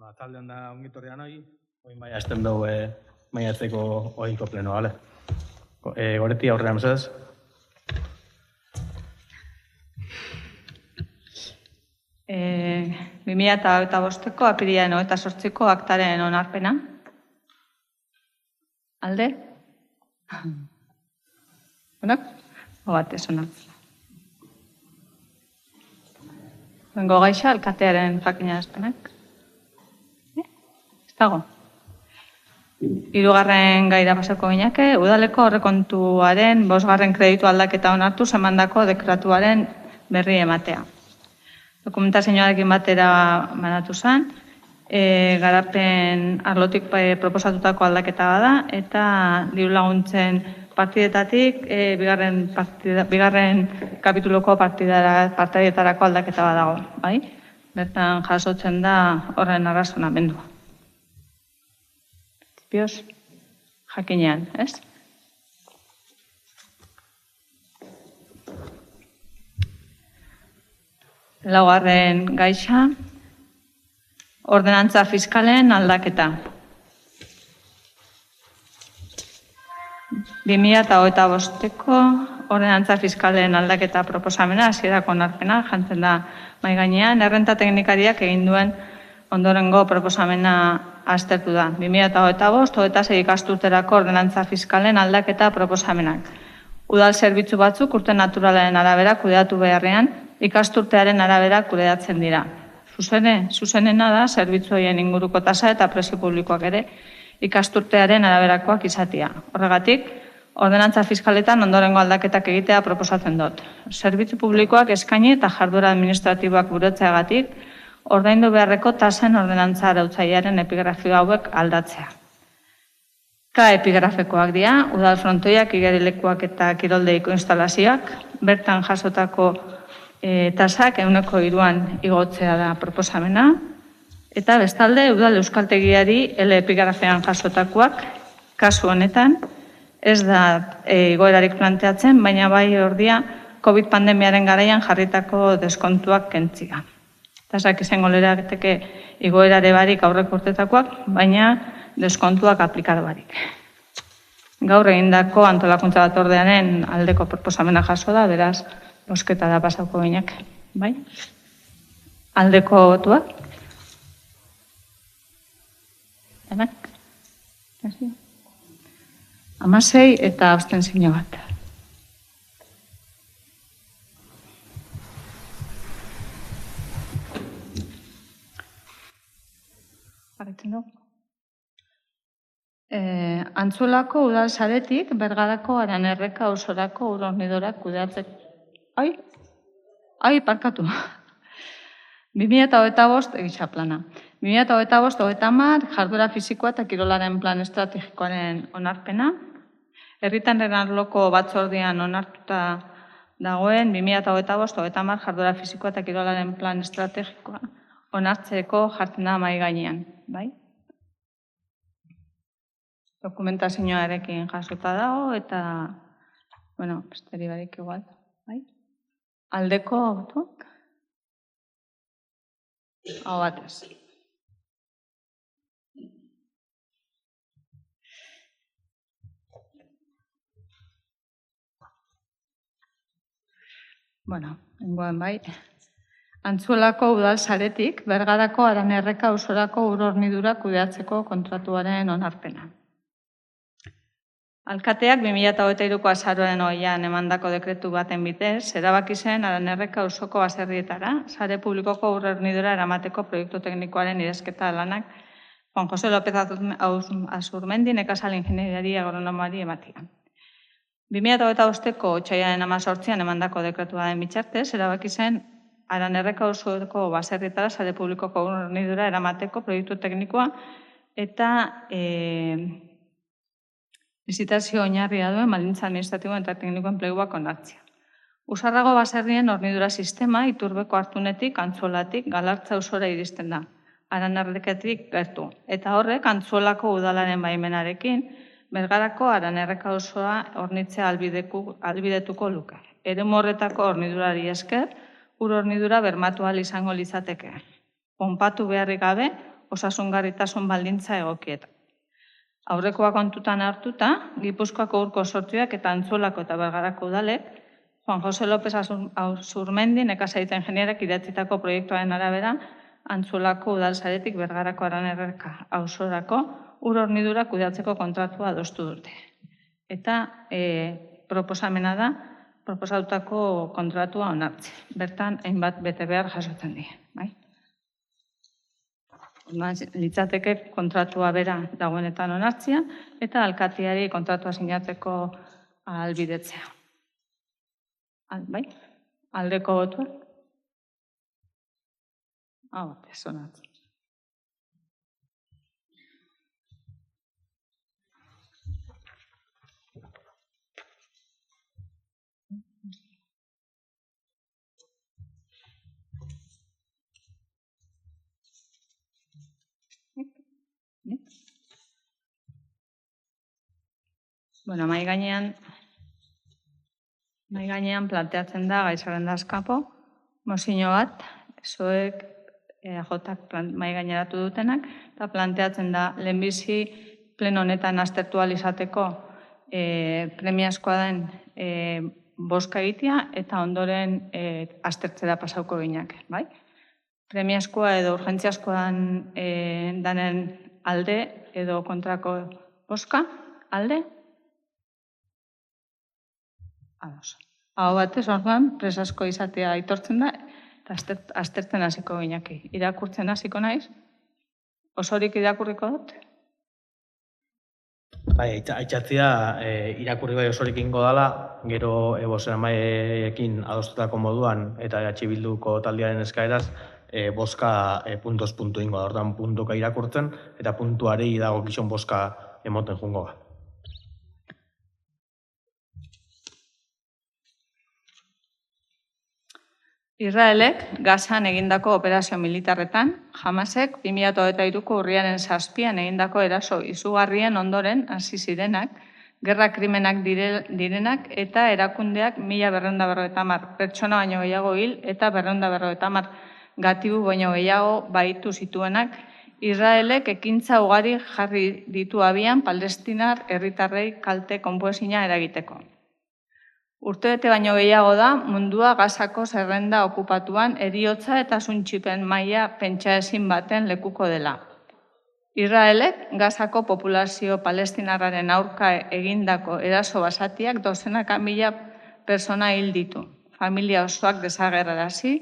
Atzaldean da ongitorrean hori, maia estem dugu maiatzeko ohiko pleno, bale? Goreti aurrean, mesez? Eh, 2025ko apirilaren 28ko aktaren onarpena. Alde? Onak? Batez onartzen. Bengo gaixa, alkatearen jakinarazpenak. Ez dago. Hirugarren gaira pasako gineke, udaleko aurrekontuaren 5. kreditu aldaketa onartu emandako dekretuaren berri ematea. Dokumentazioarekin batera banatu zen, garapen arlotik proposatutako aldaketa bada, eta diru laguntzen partidetatik bigarren kapituloko partidetarako aldaketa badago, bai? Bertan jasotzen da horren arrazonamendua. Printzipioz, jakinean, ez? Laugarren gaixa, ordenantza fiskalen aldaketa. 2025ko ordenantza fiskalen aldaketa proposamena, hasierako onarpena, jantzen da mahai gainean, errenta teknikariak egin duen ondorengo proposamena aztertu da. 2025-26 ikasturterako ordenantza fiskalen aldaketa proposamenak. Udal zerbitzu batzuk urte naturalaren arabera kudeatu beharrean, ikasturtearen arabera kudeatzen dira. Zuzenena da, zerbitzu horien inguruko tasa eta prezio publikoak ere ikasturtearen araberakoak izatea. Horregatik, ordenantza fiskaletan ondorengo aldaketak egitea proposatzen dut. Zerbitzu publikoak eskaini eta jarduera administratiboak burutzeagatik, ordaindu beharreko tasen ordenantza arautzailearen epigrafio hauek aldatzea. Epigrafikoak dira, udal frontoiak, igerilekuak eta kiroldeiko instalazioak, bertan jasotako tasak 3% igotzea da proposamena, eta bestalde, udal euskaltegiari epigrafean jasotakoak, kasu honetan, ez da igoerarik planteatzen, baina bai ordia COVID pandemiaren garaian jarritako deskontuak kentzia. Tasak izango lirateke igoerare barik aurreko urtetakoak, baina deskontuak aplikatu barik. Gaur egindako antolakuntza batzordearen aldeko proposamena jaso da, beraz, bozketa da pasauko ginak, bai? Aldeko botuak? Denak? 16 eta abstentzio bat. Jarraitzen dugu. Antzolako udal saretik Bergarako Aranerreka ausorako ur hornidorak kudeatzeko. Parkatu. 2025 egitza plana. 2025-30 jarduera fisikoa eta kirolaren plan estrategikoaren onarpena. Herritarren arloko batzordean onartuta dagoen 2025-30 jarduera fisikoa eta kirolaren plan estrategikoa onartzeko jartzen da mahai gainean, bai? Dokumentazioarekin jasota dago eta, besteri barik igual, bai? Aldeko botuak? Hau batez. Engoen bai. Antzuolako udal saretik Bergarako Aranerreka ausorako ur hornidura kudeatzeko kontratuaren onarpena. Alkateak 2023ko azaroaren 20an emandako dekretu baten bitez, erabaki zen Aranerreka auzoko baserrietara, sare publikoko ur hornidura eramateko proiektu teknikoaren idazketa lanak Juan José López Azurmendi nekazal ingeniaria agronomari ematia. 2025ko otsailaren 18an emandako dekretuaren bitartez, erabaki zen Aranerreka auzoko baserrietara sare publikoko ur hornidura eramateko proiektu teknikoa eta lizitazio oinarria duen baldintza administratibo eta tekniko enpleguak onartzea. Usarrago baserrien hornidura sistema Iturbeko Artunetik, Antzuolatik, Galartza auzora iristen da, Aranerreketik gertu. Eta horrek Antzuolako udalaren baimenarekin Bergarako Aranerreka auzoa hornitzea ahalbidetuko luke. Eremu horretako hornidurari esker, ur hornidura bermatu ahal izango litzateke. Ponpatu beharrik gabe, osasungarritasun baldintza egokietan. Aurrekoa kontutan hartuta, Gipuzkoako Ur Kontsortzioak eta Antzolako eta Bergarako udalek, Juan Jose López Azurmendi nekazaritza ingenierak idatzitako proiektuaren arabera, Antzolako udalsaretik Bergarako Aranerreka auzorako ur hornidura kudeatzeko kontratua adostu dute. Eta proposamena da, proposatutako kontratua onartze. Bertan, hainbat betebehar jasotzen die. Litzateke kontratua bera dagoenetan onartzea eta alkatiari kontratua sinatzeko ahalbidetzea. Aldeko botuak? Ez onartzen. Bueno, mahai gainean planteatzen da gaizaren dazkapo, mozio bat, zuek EAJak mahai gaineratu dutenak, eta planteatzen da lehenbizi pleno honetan aztertu ahal izateko premiazkoa den bozka egitea eta ondoren aztertzera pasauko ginak. Premiazkoa edo urgentziazkoa danen alde edo kontrako bozka alde? Hau batez, orduan, presasko izatea aitortzen da, eta aztertzen hasiko ginaki. Irakurtzen hasiko naiz? Osorik irakurriko dut? Aitzatzia irakurri bai osorik ingo dala, gero bozeramaiekin adostutako moduan eta Bilduko taldearen eskaeraz, bozka puntoz puntu ingo da. Orduan puntuka irakurtzen eta puntuari dago gizon bozka emoten jungo da. Israelek Gazan egindako operazio militarretan, Hamasek 2023ko urriaren 7an egindako eraso izugarrien ondoren hasi zirenak, gerra krimenak direnak eta erakundeak 1250 pertsona baino gehiago hil eta 250 gatibu baino gehiago bahitu zituenak, Israelek ekintza ugari jarri ditu abian Palestinar herritarrei kalte konpoezina eragiteko. Urtebete baino gehiago da mundua Gazako zerrenda okupatuan heriotza eta suntsipen maila pentsaezin baten lekuko dela. Israelek Gazako populazio palestinarraren aurka egindako eraso basatiak dozenaka mila pertsona hil ditu. Familia osoak desagerrarazi,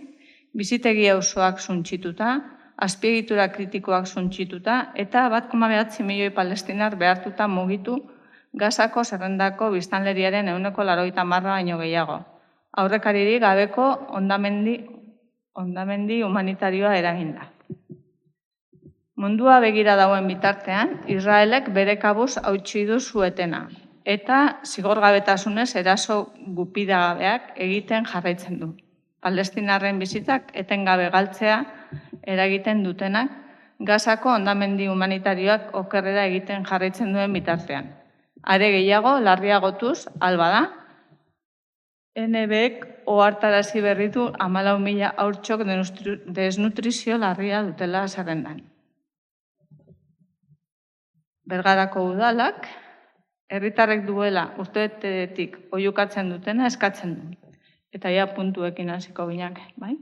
bizitegi osoak suntsituta, azpiegitura kritikoak suntsituta eta 1,9 milioi palestinar behartuta mugitu Gazako zerrendako biztanleriaren 80% baino gehiago. Aurrekaririk gabeko hondamendi humanitarioa eraginda. Mundua begira dauen bitartean, Israelek bere kabuz hautsi du suetena eta zigorgabetasunez eraso gupidagabeak egiten jarraitzen du. Palestinarren bizitzak etengabe galtzea eragiten dutenak, Gazako hondamendi humanitarioak okerrera egiten jarraitzen duen bitartean. Are gehiago, larriagotuz, alba da, NBek ohartarazi berritu 14.000 haurtxok desnutrizio larria dutela zerrendan. Bergarako udalak, herritarrek duela urtebetetik oihukatzen dutena eskatzen du. Eta ja puntuekin hasiko ginak, bai?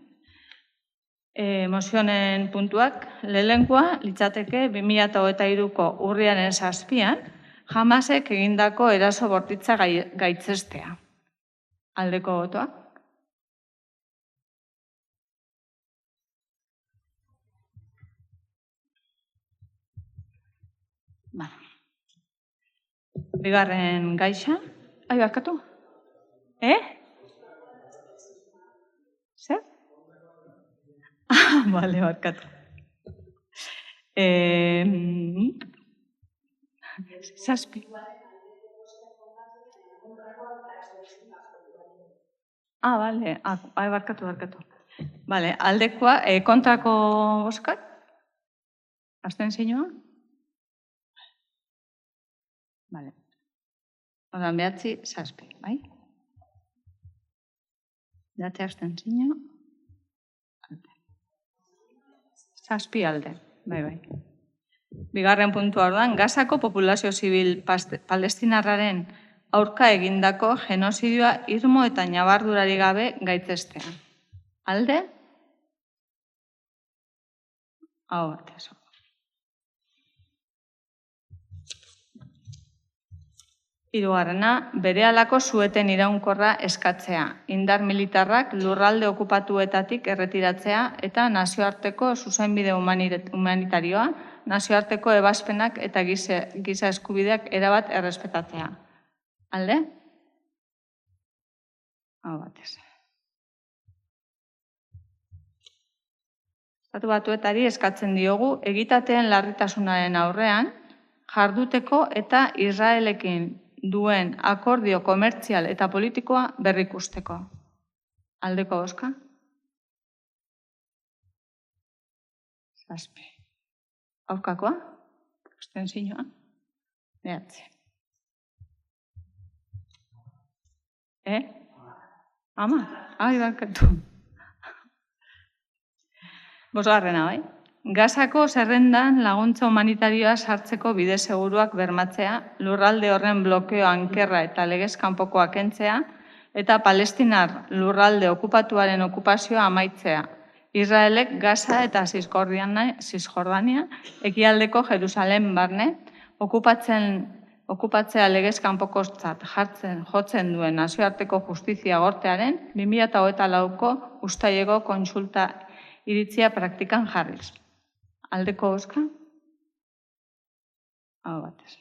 Mozionen puntuak, lehenengoa litzateke 2023ko urriaren 7an, Hamasek egindako eraso bortitza gaitzestea. Aldeko botoa. Bigarren gaixa. Barkatu? Zer? Bale, barkatu. Zazpi. Bale. Barkatu. Bale, aldekoa, kontrako bozkat? Abstentzioa? Bale. Ordan 9, 7, bai? 9 abstentzio. 7 alde. bai. Bigarren puntua orduan, Gazako populazio zibil palestinarraren aurka egindako genozidioa irmo eta ñabardurari gabe gaitzestea. Alde? Hau batez. Hirugarrena, berehalako sueten iraunkorra eskatzea, indar militarrak lurralde okupatuetatik erretiratzea eta nazioarteko zuzenbide humanitarioa, nazioarteko ebazpenak eta giza eskubideak erabat errespetatzea. Alde? Hau batez. Estatu Batuetari eskatzen diogu egitateen larritasunaren aurrean jarduteko eta Israelekin duen akordio komertzial eta politikoa berrikusteko. Aldeko bozka? 7. Aurkakoa? Abstentzioa? 9. Ama? Barkatu. Bosgarrena, bai? Gazako zerrendan laguntza humanitarioa sartzeko bide seguruak bermatzea, lurralde horren blokeo ankerra eta legez kanpokoa kentzea, eta Palestinar lurralde okupatuaren okupazioa amaitzea. Israelek Gaza eta Cisjordania ekialdeko Jerusalem barne okupatzea legez kanpokotzat jotzen duen nazioarteko justizia gortearen 2024ko uztaileko kontsulta iritzia praktikan jarriz. Aldeko bozka? Hau batez.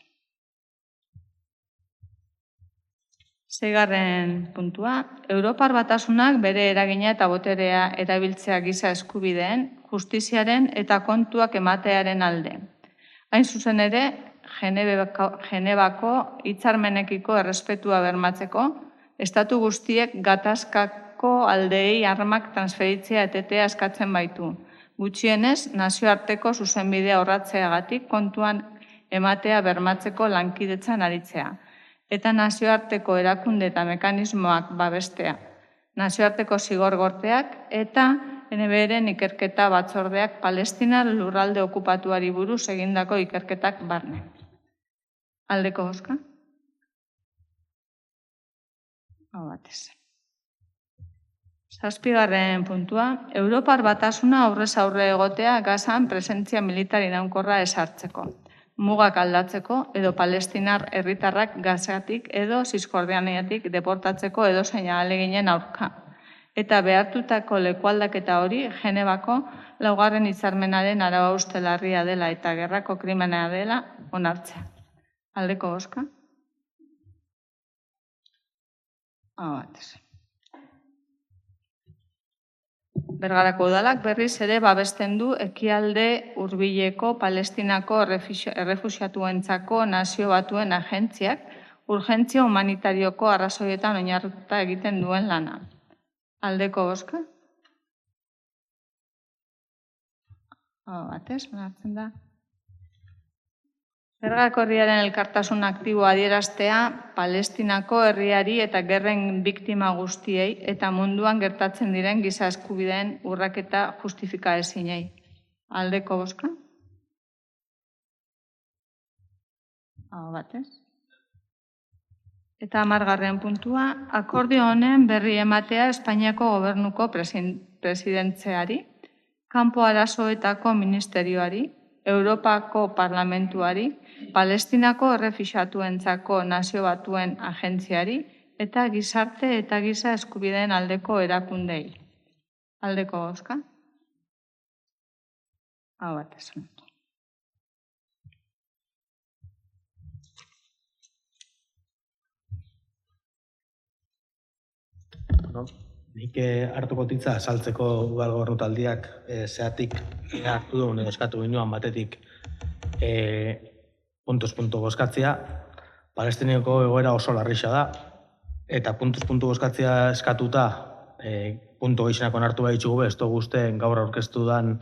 6. puntua. Europar Batasunak bere eragina eta boterea erabiltzea giza eskubideen, justiziaren eta kontuak ematearen alde. Hain zuzen ere, Genebako hitzarmenekiko errespetua bermatzeko, estatu guztiek gatazkako aldeei armak transferitzea etetea eskatzen baitu. Gutxienez, nazioarteko zuzenbidea horratzeagatik kontuan ematea bermatzeko lankidetzan aritzea. Eta nazioarteko erakunde eta mekanismoak babestea. Nazioarteko zigor gorteak eta NBR-en ikerketa batzordeak Palestinar lurralde okupatuari buruz egindako ikerketak barne. Aldeko bozka? Hau batez. 7. puntua. Europar Batasuna aurrez aurre egotea Gazan presentzia militar iraunkorra esartzeko. Mugak aldatzeko edo Palestinar herritarrak Gazatik edo Cisjordaniatik deportatzeko edozein ahaleginen aurka. Eta behartutako lekualdaketa hori Genebako 4. hitzarmenaren arau-hauste larria dela eta gerrako krimena dela onartzea. Aldeko bozka? Hau batez. Bergarako udalak berriz ere babesten du ekialde hurbileko Palestinako errefuxiatuentzako nazio batuen agentziak urgentzia humanitarioko arrazoietan oinarrituta egiten duen lana. Aldeko bozka? Batez, onartzen da. Bergako herriaren elkartasun aktiboa adieraztea Palestinako herriari eta gerren biktima guztiei eta munduan gertatzen diren giza eskubideen urraketa justifika ezinei. Aldeko bozka? Batez. Eta 10. puntua, akordio honen berri ematea Espainiako gobernuko presidentzeari, kanpo arazoetako ministerioari, Europako Parlamentuari, Palestinako errefuxiatuentzako nazio batuen agentziari eta gizarte eta giza eskubideen aldeko erakundei. Aldeko bozka? Hau batez. Nik hartuko titza saltzeko udal gobernutaldiak zehatik hartu duen eskatu ginuan batetik puntuz-puntu bozkatzea. Palestineko egoera oso larrixa da, eta puntuz-puntu bozkatzea eskatuta puntu gehienak onartu behitxugu ez dugu uste gaur aurkeztu dan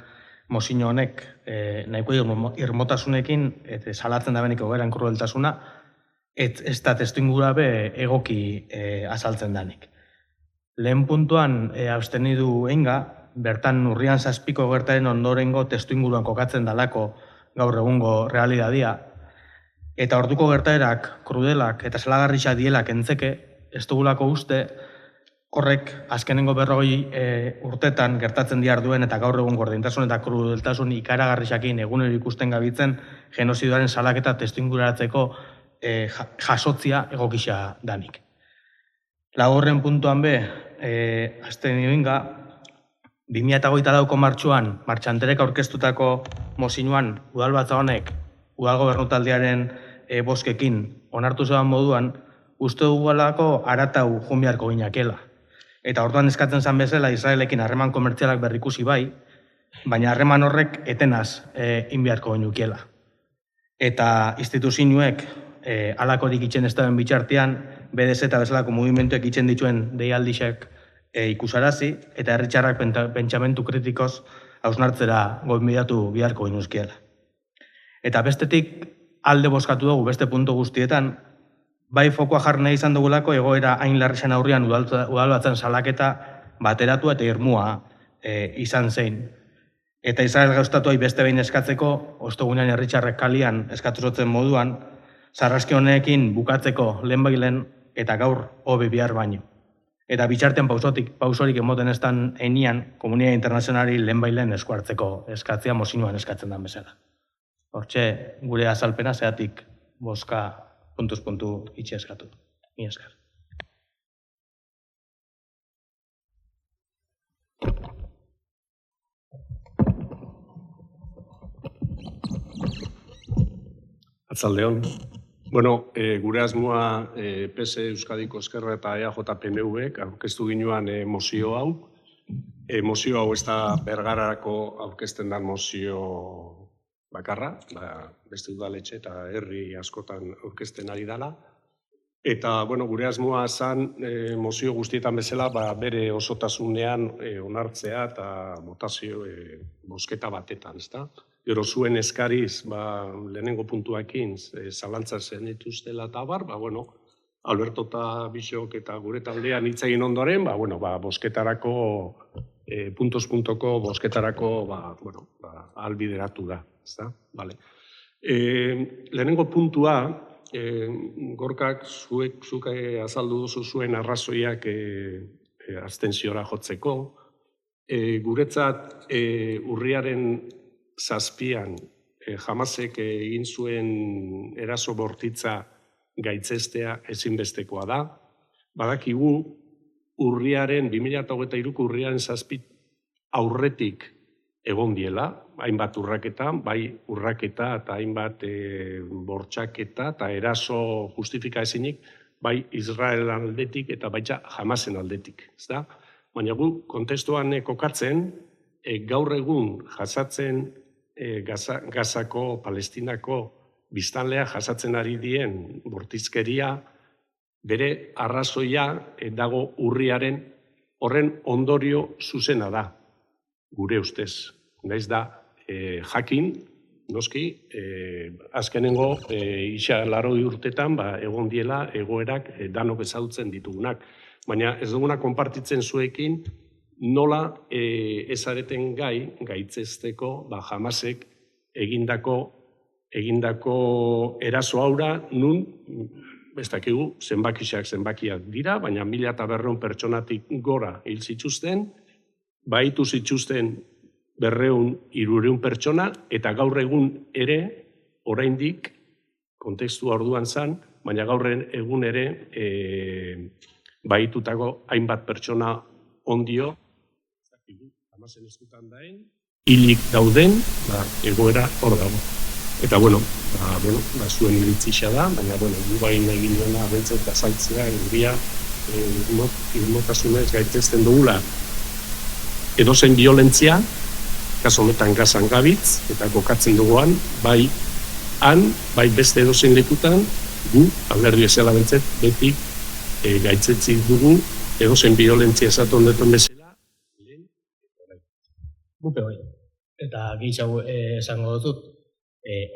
mozio honek nahiko irmotasunekin salatzen da benik egoeran krudeltasuna, ez da testuingura be egoki azaltzen danik. Lehen puntuan abstenidu einga, bertan urrian 7ko gertaren ondorengo testuinguruan kokatzen dalako gaur egungo realidadia, eta orduko gertaerak, krudelak eta salagarriak dielak entzeke, ez dugulako uste, horrek azkenengo 40 urtetan gertatzen duen eta gaur egun gordintasun eta krudeltasun ikaragarriakin egunero ikusten gabitzen genozidoaren salaketa testuinguratzeko jasotzia egokisa danik. Laugarren puntuan be, azten nioinga, 2008ko martxuan, martxanterek aurkeztutako mozioan udalbatza honek, udal gobernutaldearen bozkekin onartu zeban moduan, uste dugualako aratau junbiarko ginakela. Eta orduan eskatzen zen bezala Israelekin harreman komertzialak berrikusi bai, baina harreman horrek etenaz inbiarko ginukiela. Eta instituzioek alakorik itxen ez daben bitxartean, BDS eta bezalako mugimenduek itxen dituen deialdixek ikusarazi, eta herritxarrak pentsamentu kritikoz hausnartzera gonbidatu biharko ginuzkiela. Eta bestetik alde bozkatu dugu beste puntu guztietan, bai fokoa jarri nahi izan dugulako egoera hain larrixan aurrian udalbatzen salaketa bateratua eta irmua izan zein. Eta Israel gauztatuai beste behin eskatzeko, ostegunean herritxarrek kalian eskatuzotzen moduan, sarraski honekin bukatzeko lehenbailen eta gaur hobe bihar baino. Eta bitxartean pausorik emoten estan enian komunitatea internazionali lehenbailen eskuartzeko eskatzea mozioan eskatzen den bezala. Hortxe, gure azalpena zeatik bozka puntuz puntu itxe eskatu. Ni eskar. Atzaldeon. Bueno, gure asmoa PS Euskadiko Ezkerra eta EAJ-PNV aurkeztu ginuan mozio hau. Mozio hau ez da Bergararako aurkezten den mozio bakarra, beste udaletxe eta herri askotan aurkezten ari dela. Eta, bueno, gure asmoa zen mozio guztietan bezala bere osotasunean onartzea eta botazio bozketa batetan, ezta? Gero zuen eskariz, lehenengo puntuakin zalantza zen dituztela eta bueno, Alberto eta Bixok eta gure taldean hitz egin ondoren, bozketarako, puntuz-puntoko bozketarako, albideratu da, ezta? Vale. Lehenengo puntua, Gorkak zuk azaldu duzu zuen arrazoiak abstentziora jotzeko. Guretzat urriaren 7an Hamasek egin zuen eraso bortitza gaitzestea ezinbestekoa da. Badakigu urriaren 2023ko urriaren 7 aurretik egon diela, hainbat urraketa, bai urraketa eta hainbat bortxaketa eta eraso justifika ezinik, bai Israel aldetik eta baita Hamasen aldetik. Baina gu kontestuan kokatzen, gaur egun jasatzen Gazako, Palestinako biztanlea jasatzen ari dien bortizkeria, bere arrazoia dago urriaren horren ondorio zuzena da, gure ustez. Naiz da, jakin, noski, azkenengo isa 80 urtetan egon diela egoerak danok ezagutzen ditugunak. Baina ez duguna konpartitzen zuekin, nola ezareten gaitzesteko Hamasek egindako eraso haura, nun, ez dakigu, zenbakiak dira, baina 1.500 pertsonatik gora hil zituzten, baitu zituzten 200-300 pertsona, eta gaur egun ere, oraindik, kontekstua orduan zan, baina gaur egun ere, baitutako hainbat pertsona ondio, Hamasen eskutan daen, hilik dauden, egoera hor dago. Eta, zuen iritzisa da, baina, gu bain egin duena bentzet azaltzea, guria, irmotasunez gaitezten dugula. Edozein violentzia, kaso honetan Gazan gabitz, eta kokatzen duguan, bai beste edozein lekutan, gu, alderdi bezala bentzet, beti gaitzetzik dugu, edozein violentzia esatu hondetan bezala, Gupe hori. Eta gehiago esango dut,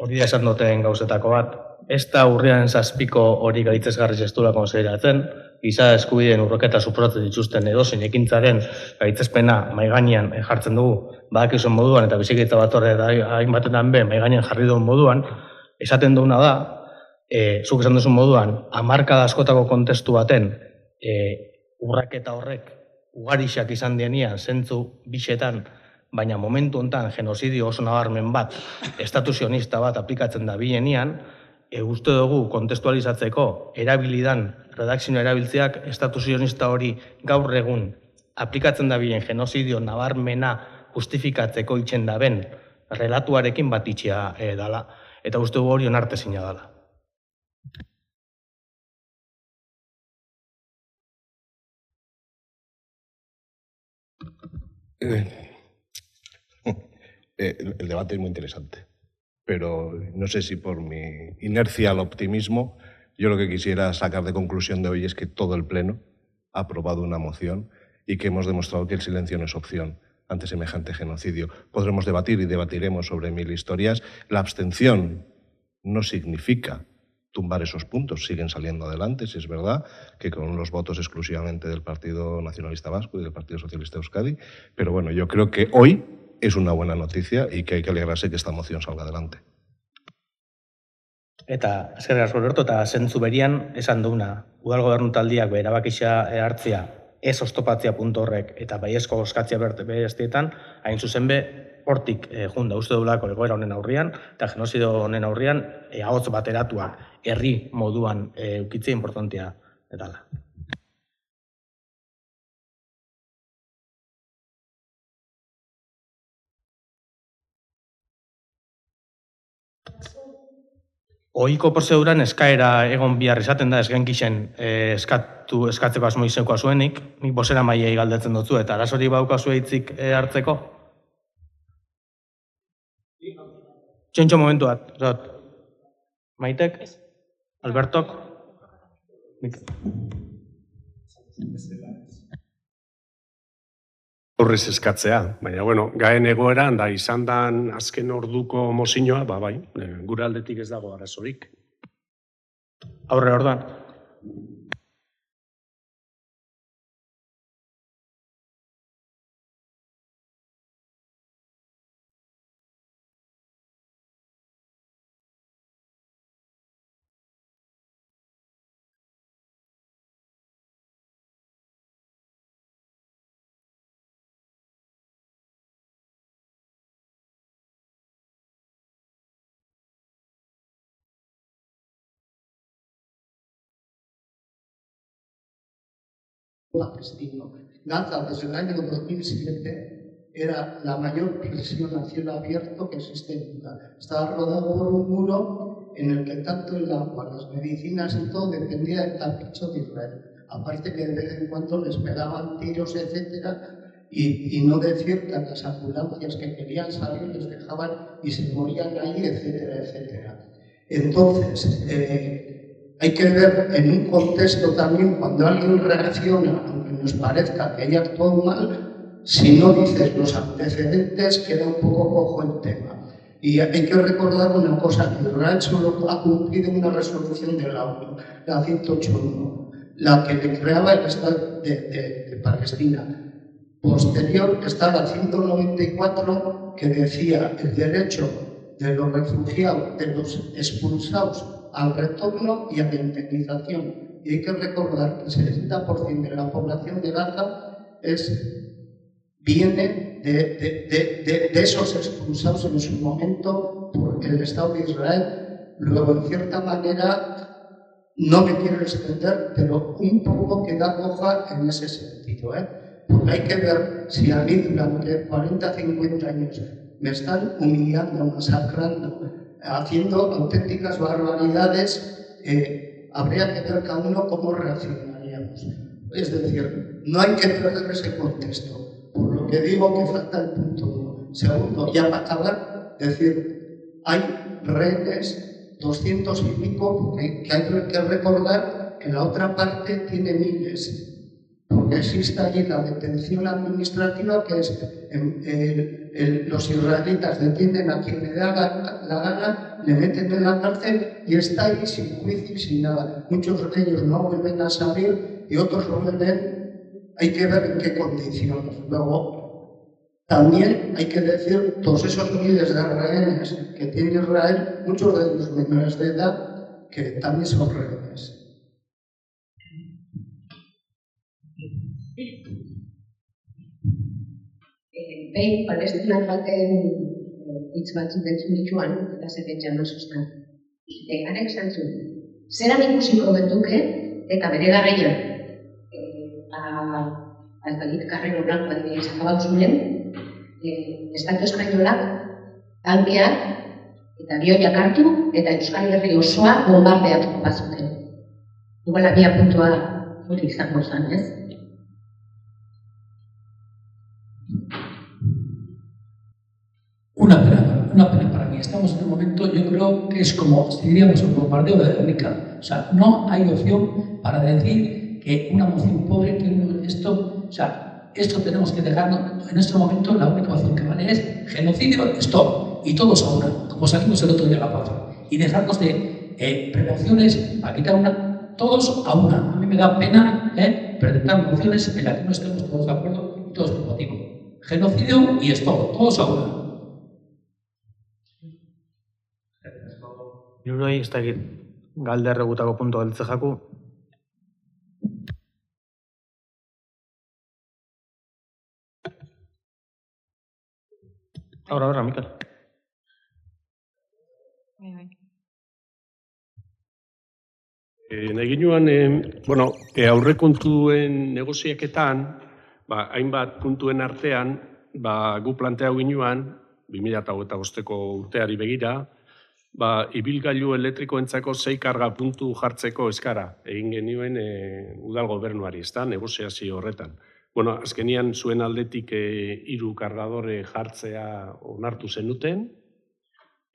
hori da esan duten gauzetako bat, ez da urriaren 7ko hori gaitzesgarriz ez duela konsideratzen, giza eskubideen urraketa suposatzen dituzten edozein ekintzaren gaitzespena maigainean jartzen dugu, badakizuen moduan eta bizikidetza batzorde hainbatetan be maigainean jarri duen moduan, esaten duguna da, zuk esan duzun moduan, hamarkada askotako kontestu baten urraketa horrek ugarixak izan dienean zentzu bixetan, baina momentu honetan genozidio oso nabarmen bat, estatu sionista bat aplikatzen da bilenean, uste dugu kontestualizatzeko erabilidan redakzioa erabiltzeak estatu sionista hori gaur egun aplikatzen da bilen genozidio nabarmena justifikatzeko itxen da ben relatuarekin bat itxea dala. Eta uste dugu hori onartezina dala. El debate es muy interesante, pero no sé si por mi inercia al optimismo, yo lo que quisiera sacar de conclusión de hoy es que todo el Pleno ha aprobado una moción y que hemos demostrado que el silencio no es opción ante semejante genocidio. Podremos debatir y debatiremos sobre 1000 historias. La abstención no significa tumbar esos puntos, siguen saliendo adelante, si es verdad, que con los votos exclusivamente del Partido Nacionalista Vasco y del Partido Socialista de Euskadi, pero bueno, yo creo que hoy es una buena noticia y que hay que alegrarse que esta moción salga adelante. Eta, eskerrik asko Alberto, eta zentzu berian esan duguna, udal gobernu taldiak erabakia hartzea ez oztopatzea puntu horrek eta baiezko bozkatzea berestietan, hain zuzen be, hortik junda uste dugulako egoera honen aurrian, eta genozidio honen aurrian, ahotz bateratuak herri moduan ukitzea importantea dela. Ohiko prozeduran eskaera egon bihar izaten da, ez genkixen eskatzeko asmo izenkoa zuenik, nik bozera maiei galdetzen dutzu, eta arazori baukazu hitzik hartzeko? Txentxo momentu bat, Maitek? Albertok? Horrez eskatzea, baina, bueno, gaen egoeran, da izan dan azken orduko mozinoa, bai, gure aldetik ez dago arazorik. Aurre orduan. Gaza, desde el año 2007, era la mayor prisión a cielo abierto que existe en Gaza. Estaba rodado por un muro en el que tanto el agua, las medicinas y todo dependía del capricho de Israel. Aparte que de vez en cuando les pegaban tiros, etcétera, y no decir que a las ambulancias que querían salir les dejaban y se morían ahí, etcétera, etcétera. Entonces, hay que ver en un contexto también cuando alguien reacciona, aunque nos parezca que haya actuado mal, si no dices los antecedentes queda un poco cojo el tema. Y hay que recordar una cosa, que Israel solo ha cumplido una resolución de la ONU, la 108.1, la que le creaba el Estado de Palestina. Posterior está la 194, que decía el derecho de los refugiados, de los expulsados, al retorno y a la indemnización. Y hay que recordar que el 70% de la población de Gaza viene de esos expulsados en su momento por el Estado de Israel. Luego, en cierta manera, no me quiero extender, pero un poco queda coja en ese sentido, Porque hay que ver si a mí durante 40-50 años me están humillando, masacrando, haciendo auténticas barbaridades, habría que ver cada uno cómo reaccionaríamos. Es decir, no hay que perder ese contexto. Por lo que digo que falta el punto 1. Segundo, ya para acabar, decir, hay rehenes, 200 y pico, que hay que recordar que la otra parte tiene miles. Por porque existe allí la detención administrativa, que es los israelitas detienen a quien le da la gana, le meten en la cárcel y está ahí sin juicio y sin nada. Muchos de ellos no vuelven a salir y otros vuelven, hay que ver en qué condiciones. Luego, también hay que decir, todos esos miles de rehenes que tiene Israel, muchos de ellos menores de edad, que también son rehenes. Behin, palestinar baten hitz batzuk entzun dituan, eta zeten jan osostan. Arek esan zuen, zeran ikusiko getuke, eta bere garaian, aldakit karrero blanko adibidez akabatu zuen, Estatu Espainolak tankeak eta bioiak hartu, eta Euskal Herri osoa bombardeatuko bazuten. Igual abia puntua hori izango zen, ez? Una pena para mí. Estamos en un momento, yo creo que es como si diríamos un bombardeo de Guernica. O sea, no hay opción para decir que una moción pobre, que esto, o sea, esto tenemos que dejarlo. En este momento la única opción que vale es genocidio, stop, y todos a una, como salimos el otro día a la plaza. Y dejarnos de prevenciones para quitar una, todos a una. A mí me da pena presentar mociones en las que no estemos todos de acuerdo y todos combatimos. Genocidio y stop, todos a una. Hiruroi, ez dakit, galder egutako puntu geltze jaku. Ahora, Mikel. Nahi ginoan, aurrekontuen negoziaketan, hainbat puntuen artean, gu planteau ginoan, 2025ko urteari begira, ibilgailu elektrikoentzako 6 karga puntu jartzeko eskara egin genuen udal gobernuari, ezta, negoziazio horretan. Azkenian zuen aldetik 3 kargadore jartzea onartu zenuten,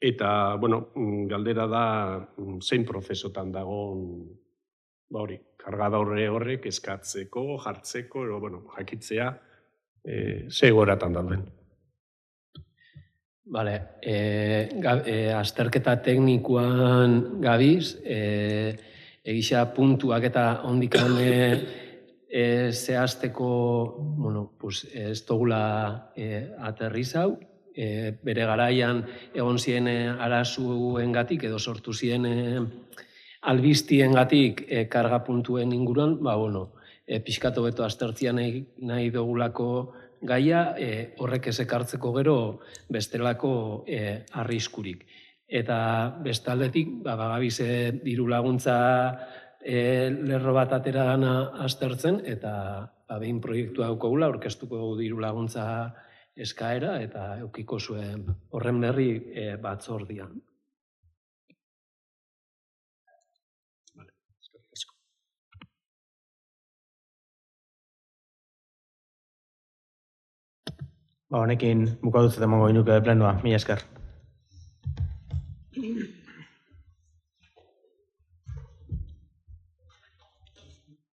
eta, galdera da zein prozesotan dagoen kargadore horrek eskatzeko, jartzeko, jakitzea, ze egoratan dauden. Bale, azterketa teknikoan gabiz, egisa puntuak eta ondikan zehazteko, ez dugula aterrizau, bere garaian egon ziren arazuengatik edo sortu ziren albiztiengatik karga puntuen inguruan, pixkatu beto aztertzia nahi dugulako gaia, horrek ez ekartzeko gero bestelako arriskurik. Eta bestaldetik, bagabiz diru laguntza lerro bat atera dana aztertzen, eta behin proiektua daukagula, aurkeztuko dugu diru laguntza eskaera, eta eukiko zuen horren berri batzordean. Honekin bukatuz eta emango ginuke plenoa. Mila esker.